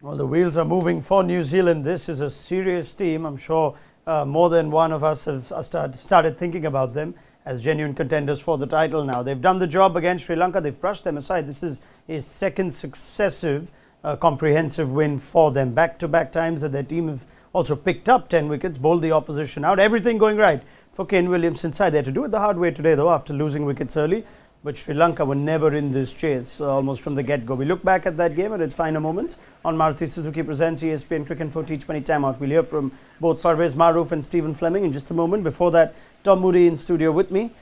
Well, the wheels are moving for New Zealand. This is a serious team. I'm sure more than one of us have started thinking about them as genuine contenders for the title now. They've done the job against Sri Lanka. They've brushed them aside. This is a second successive comprehensive win for them. Back-to-back times that their team have also picked up 10 wickets, bowled the opposition out. Everything going right for Kane Williamson's side. They had to do it the hard way today, though, after losing wickets early. But Sri Lanka were never in this chase almost from the get-go. We look back at that game and its finer moments on Maruti Suzuki presents ESPN Cricket for T20 Timeout. We'll hear from both Farveez, Maharoof and Stephen Fleming in just a moment. Before that, Tom Moody in studio with me.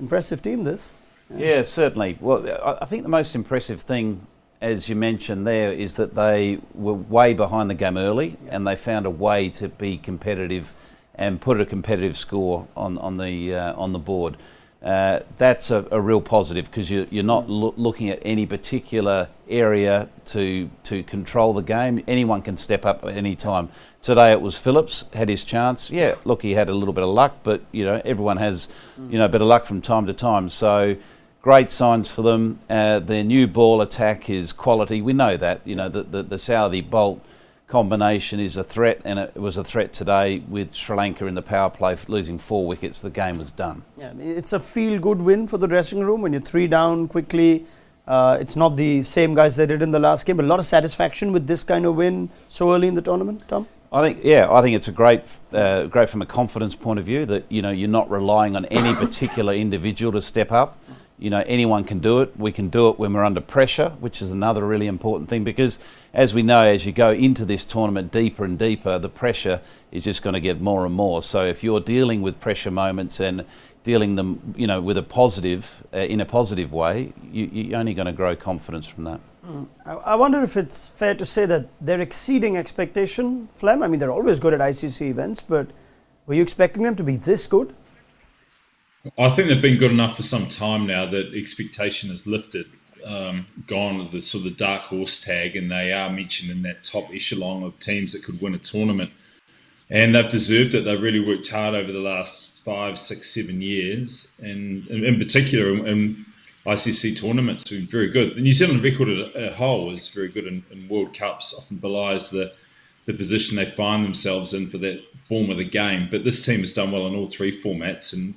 Impressive team, this. Yeah, certainly. Well, I think the most impressive thing, as you mentioned there, is that they were way behind the game early and they found a way to be competitive and put a competitive score on the board. That's a real positive because you're not looking at any particular area to control the game. Anyone can step up at any time. Today it was Phillips, had his chance. Yeah, look, he had a little bit of luck, but everyone has a bit of luck from time to time. So great signs for them. Their new ball attack is quality. We know that. The Southee Bolt combination is a threat, and it was a threat today with Sri Lanka in the power play, losing 4 wickets. The game was done. Yeah, it's a feel-good win for the dressing room when you're 3 down quickly. It's not the same guys they did in the last game, but a lot of satisfaction with this kind of win so early in the tournament, Tom? I think it's a great from a confidence point of view that you're not relying on any particular individual to step up. Anyone can do it. We can do it when we're under pressure, which is another really important thing because, as we know, as you go into this tournament deeper and deeper, the pressure is just going to get more and more. So if you're dealing with pressure moments and dealing them, with a positive, in a positive way, you're only going to grow confidence from that. I wonder if it's fair to say that they're exceeding expectation, Flem. I mean, they're always good at ICC events, but were you expecting them to be this good? I think they've been good enough for some time now that expectation is lifted, gone to the sort of the dark horse tag, and they are mentioned in that top echelon of teams that could win a tournament. And they've deserved it. They've really worked hard over the last 5, 6, 7 years, and in particular in ICC tournaments have been very good. The New Zealand record as a whole is very good in World Cups, often belies the position they find themselves in for that form of the game. But this team has done well in all 3 formats, and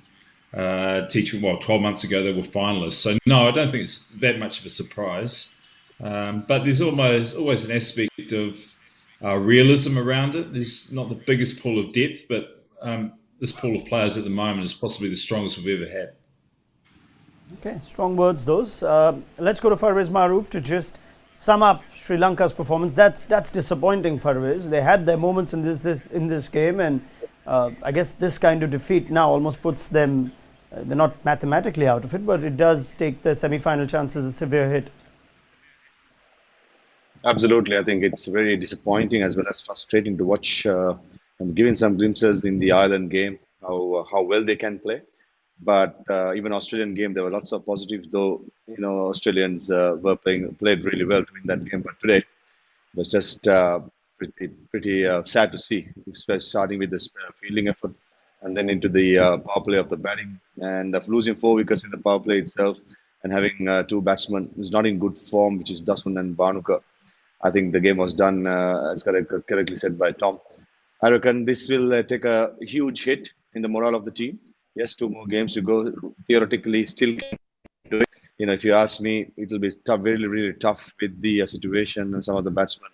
12 months ago they were finalists. So no, I don't think it's that much of a surprise. But there's always an aspect of realism around it. There's not the biggest pool of depth, but this pool of players at the moment is possibly the strongest we've ever had. Okay, strong words those. Let's go to Farveez Maharoof to just sum up Sri Lanka's performance. That's disappointing, Farveez. They had their moments in this game, and I guess this kind of defeat now almost puts them. They're not mathematically out of it, but it does take the semi-final chances a severe hit. Absolutely, I think it's very disappointing as well as frustrating to watch. I'm giving some glimpses in the Ireland game how well they can play. But even Australian game, there were lots of positives, though. Australians were played really well to win that game. But today it was just pretty sad to see, especially starting with this fielding effort and then into the power play of the batting, and of losing 4 wickets in the power play itself, and having 2 batsmen who's not in good form, which is Dasman and Bhanuka. I think the game was done, as correctly said by Tom. I reckon this will take a huge hit in the morale of the team. Yes, 2 more games to go. Theoretically, still can do it. If you ask me, it will be tough, really, really tough with the situation and some of the batsmen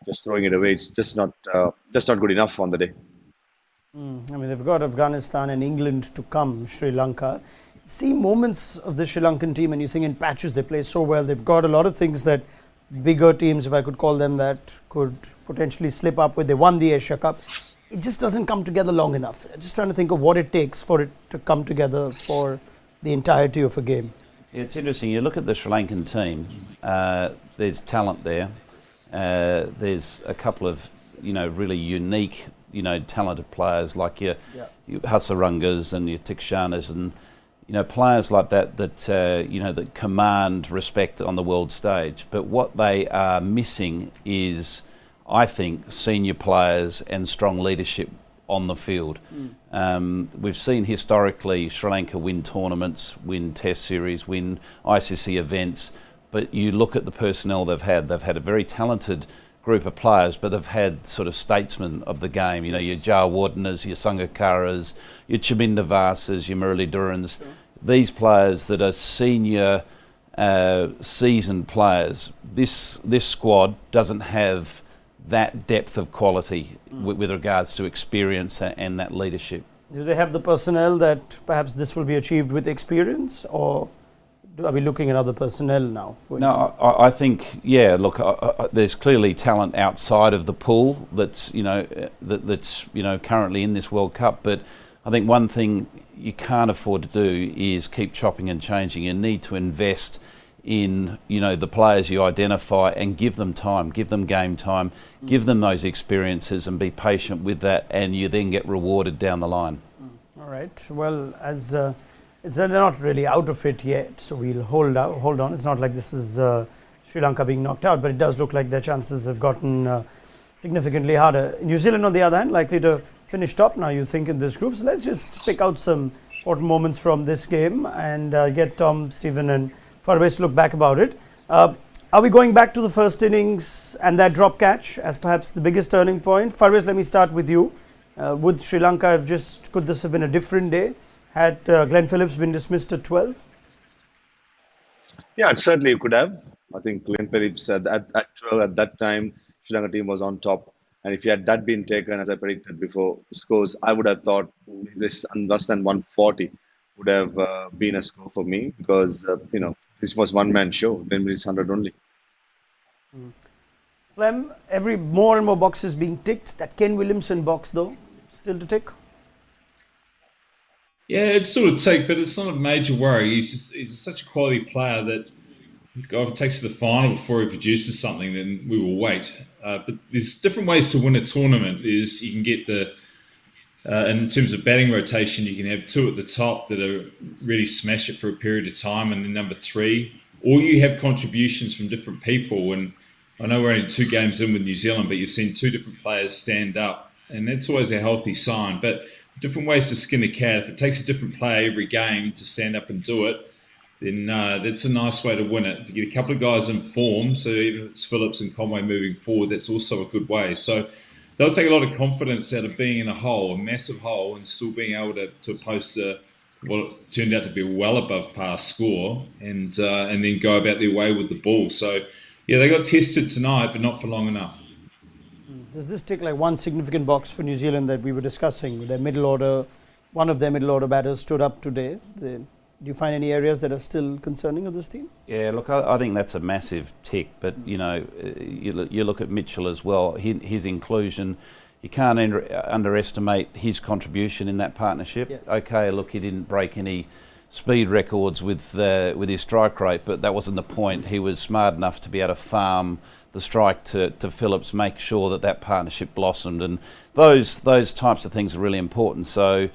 just throwing it away. It's just not good enough on the day. I mean, they've got Afghanistan and England to come, Sri Lanka. See moments of the Sri Lankan team, and you think in patches they play so well. They've got a lot of things that bigger teams, if I could call them that, could potentially slip up with. They won the Asia Cup. It just doesn't come together long enough. I'm just trying to think of what it takes for it to come together for the entirety of a game. Yeah, it's interesting. You look at the Sri Lankan team. There's talent there. There's a couple of really unique talented players like your Hasarangas and your Tikshanas and players like that command respect on the world stage. But what they are missing is, I think, senior players and strong leadership on the field. We've seen historically Sri Lanka win tournaments, win Test series, win ICC events, but you look at the personnel they've had a very talented group of players, but they've had sort of statesmen of the game. You know, your Jawardners, your Sangakaras, your Chaminda Vasas, your Muralidharans. Sure. These players that are senior, seasoned players. This squad doesn't have that depth of quality with regards to experience and that leadership. Do they have the personnel that perhaps this will be achieved with experience, or are we looking at other personnel now? No, I think, yeah, look, there's clearly talent outside of the pool that's currently in this World Cup, but I think one thing you can't afford to do is keep chopping and changing. You need to invest in, the players you identify and give them time, give them game time, give them those experiences and be patient with that, and you then get rewarded down the line. All right. Well, as they're not really out of it yet, so we'll hold on. It's not like this is Sri Lanka being knocked out, but it does look like their chances have gotten significantly harder. New Zealand, on the other hand, likely to finish top now, you think, in this group. So let's just pick out some important moments from this game and get Tom, Stephen and Farveez to look back about it. Are we going back to the first innings and that drop catch as perhaps the biggest turning point? Farveez, let me start with you. Would Sri Lanka could this have been a different day had Glenn Phillips been dismissed at 12? Yeah, it certainly could have. I think Glenn Phillips at 12 at that time, Sri Lanka team was on top. And if had that been taken, as I predicted before scores, I would have thought this less than 140 would have been a score for me, because, this was one-man show. Glenn Phillips 100 only. Flem, more and more boxes being ticked. That Ken Williamson box, though, still to tick? Yeah, it's still a take, but it's not a major worry. He's such a quality player that if it takes to the final before he produces something, then we will wait. But there's different ways to win a tournament. Is you can get in terms of batting rotation, you can have two at the top that are really smash it for a period of time, and then number three, or you have contributions from different people. And I know we're only 2 games in with New Zealand, but you've seen 2 different players stand up, and that's always a healthy sign. But different ways to skin a cat. If it takes a different player every game to stand up and do it, then that's a nice way to win it. If you get a couple of guys in form, so even if it's Phillips and Conway moving forward, that's also a good way. So they'll take a lot of confidence out of being in a massive hole, and still being able to post what turned out to be a well above par score, and then go about their way with the ball. So, yeah, they got tested tonight, but not for long enough. Does this take like one significant box for New Zealand that we were discussing? Their middle order, one of their middle order batters stood up today. Do you find any areas that are still concerning of this team? Yeah, look, I think that's a massive tick. But, you look at Mitchell as well, his inclusion. You can't underestimate his contribution in that partnership. Yes. Okay, look, he didn't break any speed records with his strike rate, but that wasn't the point. He was smart enough to be able to farm the strike to Phillips, make sure that partnership blossomed, and those types of things are really important. So,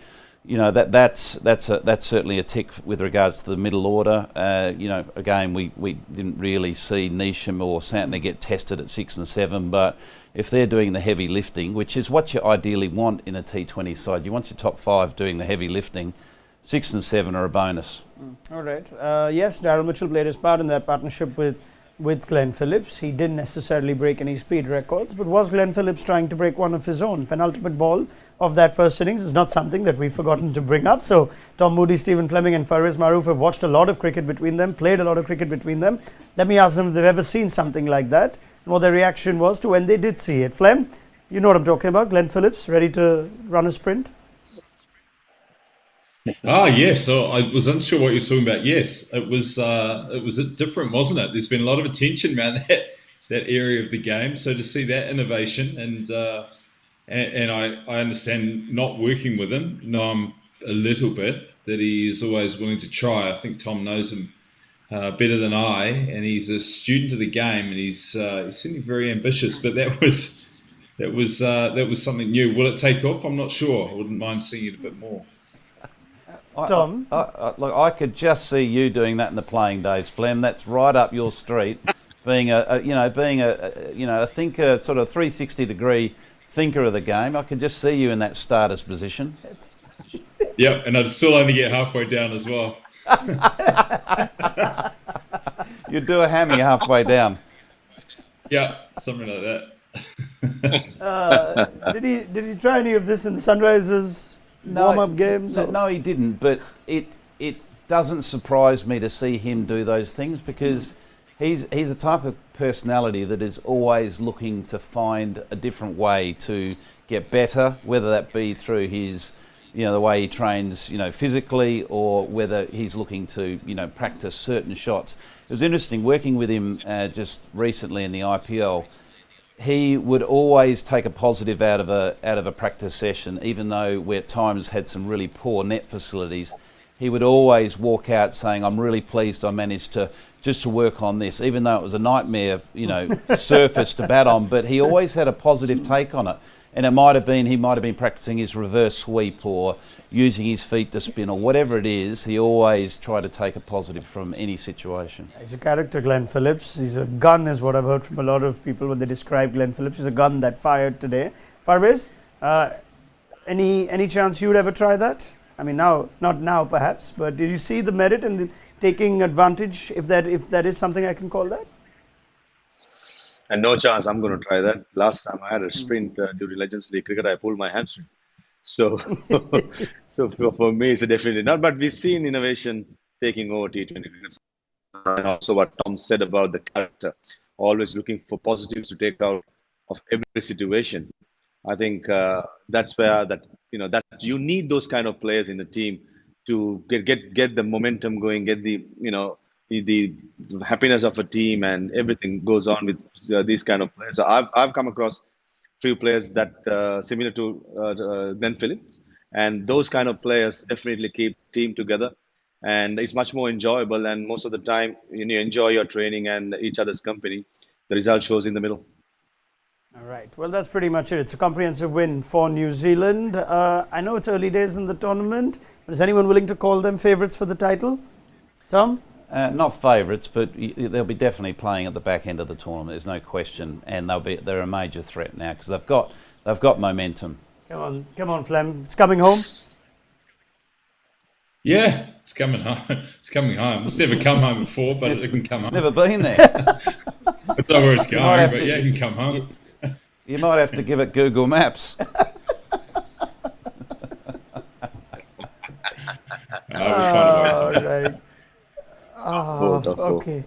that's certainly a tick with regards to the middle order. Again, we didn't really see Neesham or Santner get tested at 6 and 7, but if they're doing the heavy lifting, which is what you ideally want in a T20 side, you want your top 5 doing the heavy lifting. 6 and 7 are a bonus. All right. Yes, Daryl Mitchell played his part in that partnership with Glenn Phillips. He didn't necessarily break any speed records, but was Glenn Phillips trying to break one of his own? Penultimate ball of that first innings is not something that we've forgotten to bring up. So Tom, Moody, Stephen Fleming and Farveez Maharoof have watched a lot of cricket between them, played a lot of cricket between them. Let me ask them if they've ever seen something like that and what their reaction was to when they did see it. Flem, you know what I'm talking about. Glenn Phillips ready to run a sprint? Yes. So I was unsure what you were talking about. Yes, it was different, wasn't it? There's been a lot of attention around that area of the game. So to see that innovation, and I understand, not working with him, know him a little bit, that he is always willing to try. I think Tom knows him better than I, and he's a student of the game, and he's certainly very ambitious. But that was something new. Will it take off? I'm not sure. I wouldn't mind seeing it a bit more. Tom, look, I could just see you doing that in the playing days, Flem. That's right up your street. Being a thinker, sort of 360-degree thinker of the game. I could just see you in that starter's position. Yep, and I'd still only get halfway down as well. You'd do a hammy halfway down. Yeah, something like that. Did he try any of this in the Sunrisers warm-up games? No, he didn't. But it doesn't surprise me to see him do those things, because he's a type of personality that is always looking to find a different way to get better, whether that be through his, the way he trains, physically, or whether he's looking to, practice certain shots. It was interesting working with him just recently in the IPL. He would always take a positive out of a practice session, even though we at times had some really poor net facilities. He would always walk out saying, "I'm really pleased I managed to work on this," even though it was a nightmare, surface to bat on. But he always had a positive take on it. And he might have been practicing his reverse sweep or using his feet to spin or whatever it is. He always tried to take a positive from any situation. He's a character, Glenn Phillips. He's a gun, is what I've heard from a lot of people when they describe Glenn Phillips. He's a gun that fired today. Farveez, any chance you would ever try that? I mean, not now perhaps, but did you see the merit in taking advantage, if that is something I can call that? And no chance I'm going to try that. Last time I had a sprint during Legends League cricket, I pulled my hamstring. So, for me, it's definitely not. But we've seen innovation taking over T20 cricket. And also what Tom said about the character, always looking for positives to take out of every situation. I think that's where that you need those kind of players in the team to get the momentum going, get the happiness of a team, and everything goes on with these kind of players. So I've come across few players that similar to Glenn Phillips, and those kind of players definitely keep team together, and it's much more enjoyable. And most of the time, you enjoy your training and each other's company. The result shows in the middle. All right. Well, that's pretty much it. It's a comprehensive win for New Zealand. I know it's early days in the tournament, but is anyone willing to call them favourites for the title? Tom? Not favourites, but they'll be definitely playing at the back end of the tournament. There's no question, and they're a major threat now because they've got momentum. Come on, Flem. It's coming home. Yeah, it's coming home. It's coming home. It's never come home before, but it can come home. Never been there. I don't know where it's going, but yeah, it can come home. You might have to give it Google Maps. All right. Okay.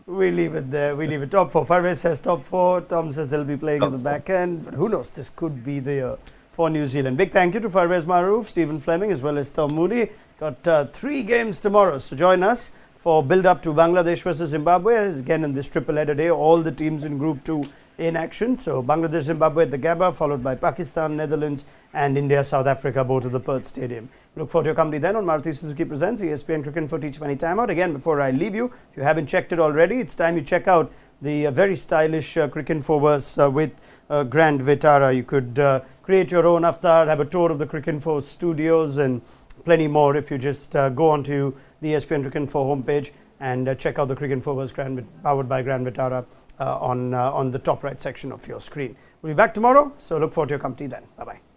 We leave it there. We leave it. Top four. Farveez says top four. Tom says they'll be playing at the back end. But who knows? This could be the year for New Zealand. Big thank you to Farveez, Maharoof, Stephen Fleming, as well as Tom Moody. Got 3 games tomorrow. So join us for build-up to Bangladesh versus Zimbabwe. As again, in this triple-header day, all the teams in Group 2 in action. So Bangladesh, Zimbabwe at the Gabba, followed by Pakistan, Netherlands, and India, South Africa, both at the Perth Stadium. Look forward to your company then on Maruti Suzuki Presents ESPN Cricket for T20 Timeout. Again, before I leave you, if you haven't checked it already, it's time you check out the very stylish Cricket Info with Grand Vitara. You could create your own avatar, have a tour of the Cricket Info studios, and plenty more if you just go onto the ESPN Cricket Info homepage and check out the Cricket Info powered by Grand Vitara on the top right section of your screen. We'll be back tomorrow, so look forward to your company then. Bye-bye.